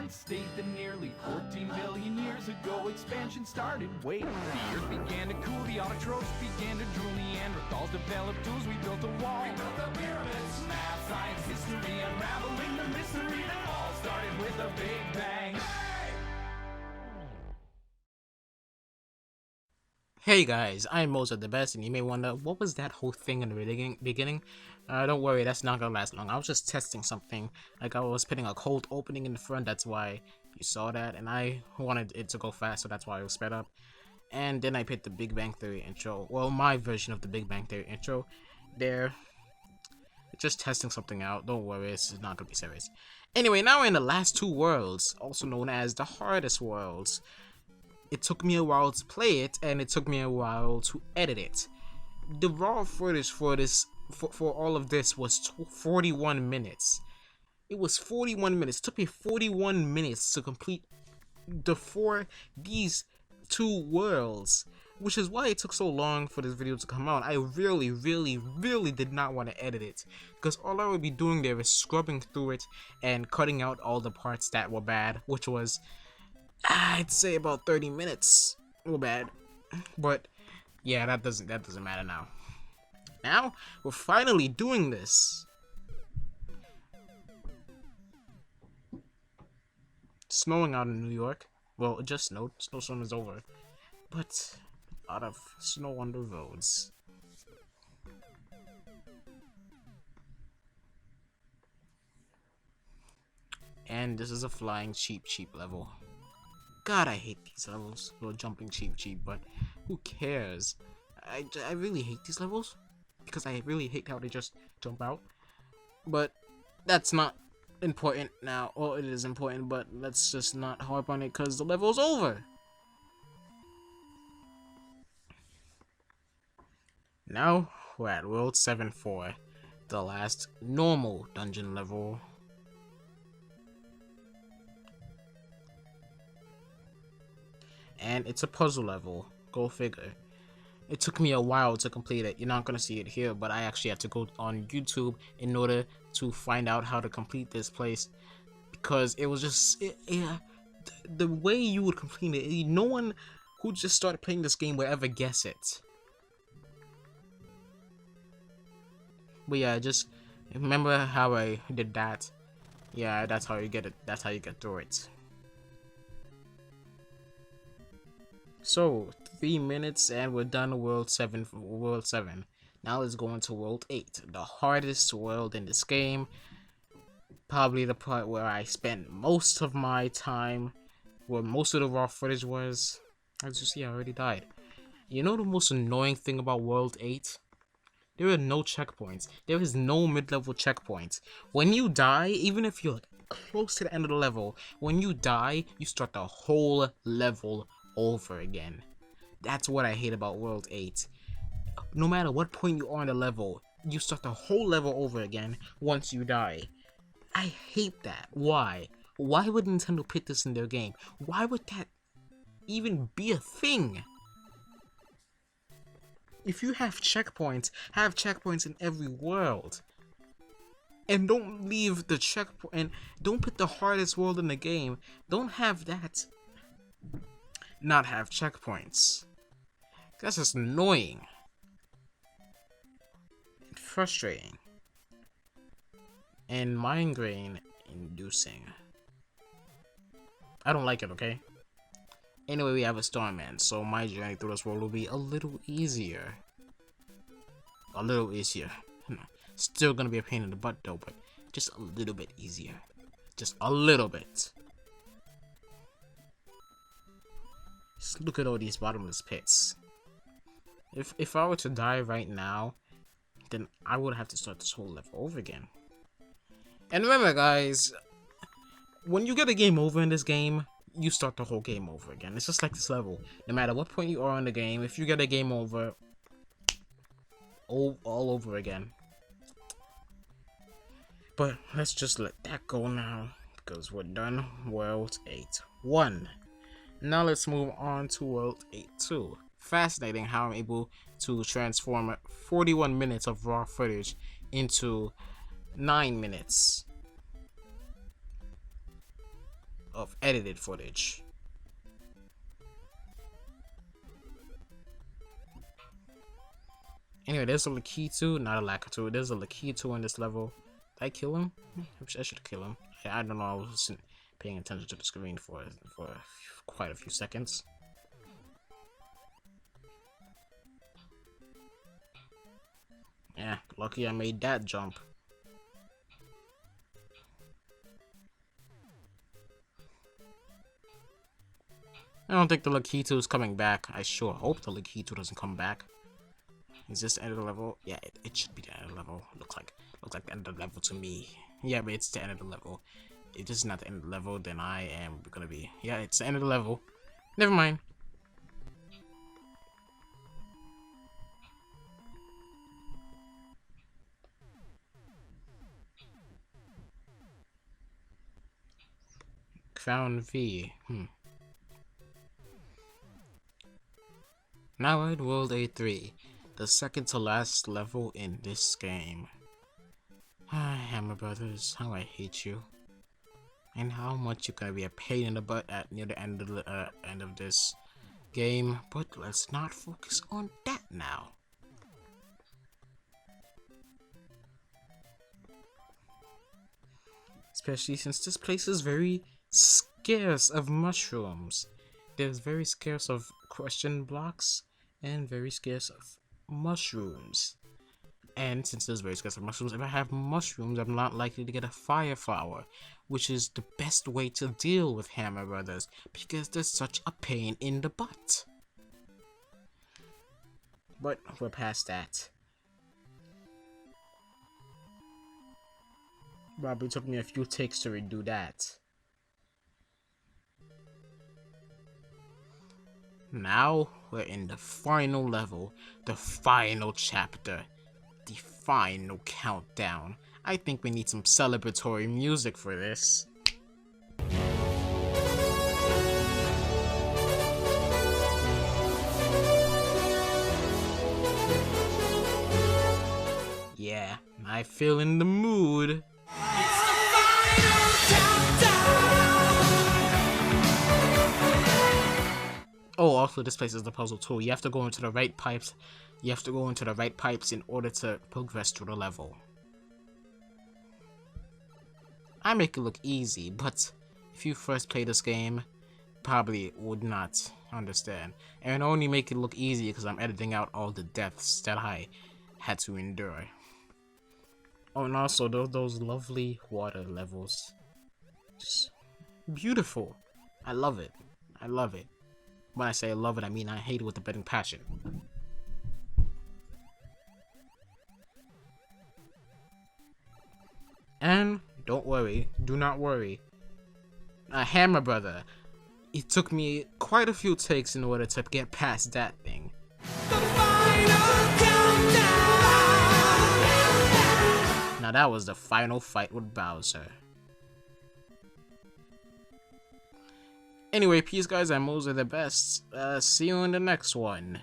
State that nearly 14 billion years ago expansion started. Wait, the earth began to cool, the autotrophs began to drool, Neanderthals developed tools, we built a wall. We built the pyramids, math, science, history, unraveling the mystery that all started with a big bang. Hey guys, I'm Mozart the Best, and you may wonder, what was that whole thing in the beginning? Don't worry, that's not gonna last long. I was just testing something. Like, I was putting a cold opening in the front, that's why you saw that, and I wanted it to go fast, so that's why it was sped up. And then I picked the Big Bang Theory intro. Well, my version of the Big Bang Theory intro. There. Just testing something out. Don't worry, it's not gonna be serious. Anyway, now we're in the last two worlds, also known as the hardest worlds. It took me a while to play it, and it took me a while to edit it. The raw footage for all of this was 41 minutes. It was 41 minutes. It took me 41 minutes to complete these two worlds, which is why it took so long for this video to come out. I really did not want to edit it, because all I would be doing there is scrubbing through it and cutting out all the parts that were bad, which was, I'd say, about 30 minutes. Real bad. But yeah, that doesn't matter now. Now we're finally doing this. It's snowing out in New York. Well, it just snowed. Snowstorm is over. But a lot of snow on the roads. And this is a flying cheap level. God, I hate these levels. Well, jumping cheap, but who cares? I really hate these levels because I really hate how they just jump out. But that's not important now. Well, it is important, but let's just not harp on it because the level's over. Now we're at World 7-4, the last normal dungeon level. And it's a puzzle level. Go figure. It took me a while to complete it. You're not gonna see it here, but I actually had to go on YouTube in order to find out how to complete this place, because it was just the way you would complete it. No one who just started playing this game would ever guess it. But yeah, just remember how I did that. Yeah, that's how you get it. That's how you get through it. So 3 minutes and we're done with World 7. Now let's go into World 8, the hardest world in this game. Probably the part where I spent most of my time, where most of the raw footage was. As you see, I already died. You know the most annoying thing about World 8? There are no checkpoints. There is no mid-level checkpoints. When you die, even if you're close to the end of the level, when you die, you start the whole level over again. That's what I hate about World 8. No matter what point you are on the level, you start the whole level over again once you die. I hate that. Why? Why would Nintendo put this in their game? Why would that even be a thing? If you have checkpoints in every world. And don't leave the checkpoint, and don't put the hardest world in the game. Don't have that not have checkpoints. That's just annoying and frustrating and migraine inducing. I don't like it, okay? Anyway, we have a Starman, so my journey through this world will be a little easier. A little easier. Still gonna be a pain in the butt though, but just a little bit easier. Just a little bit. Just look at all these bottomless pits. If I were to die right now, then I would have to start this whole level over again. And remember, guys, when you get a game over in this game, you start the whole game over again. It's just like this level. No matter what point you are in the game, if you get a game over, all over again. But let's just let that go now, because we're done World 8-1. Now let's move on to World 8-2. Fascinating how I'm able to transform 41 minutes of raw footage into 9 minutes of edited footage. Anyway, there's a Lakitu, not a Lakitu. There's a Lakitu in this level. Did I kill him? I should kill him. I don't know. I wasn't paying attention to the screen for quite a few seconds. Yeah, lucky I made that jump. I don't think the Lakitu is coming back. I sure hope the Lakitu doesn't come back. Is this the end of the level? Yeah, it should be the end of the level. Looks like the end of the level to me. Yeah, but it's the end of the level. If this is not the end of the level, then I am gonna be... Yeah, it's the end of the level. Never mind. Crown V. Now at World 8-3, the second to last level in this game. Hammer Brothers, how I hate you, and how much you're gonna be a pain in the butt at near the end of this game. But let's not focus on that now. Especially since this place is very scarce of mushrooms. There's very scarce of question blocks and very scarce of mushrooms. And since there's very scarce of mushrooms, if I have mushrooms, I'm not likely to get a fire flower, which is the best way to deal with Hammer Brothers because they're such a pain in the butt. But we're past that. Probably took me a few takes to redo that. Now we're in the final level, the final chapter, the final countdown. I think we need some celebratory music for this. Yeah, I feel in the mood. Oh, also this place is the puzzle too. You have to go into the right pipes. You have to go into the right pipes in order to progress through the level. I make it look easy, but if you first play this game, probably would not understand. And I only make it look easy because I'm editing out all the deaths that I had to endure. Oh, and also those lovely water levels. Just beautiful. I love it. I love it. When I say I love it, I mean I hate it with a burning passion. And don't worry, do not worry. Hammer Brother, it took me quite a few takes in order to get past that thing. Now that was the final fight with Bowser. Anyway, peace guys, and Mose are the best. See you in the next one.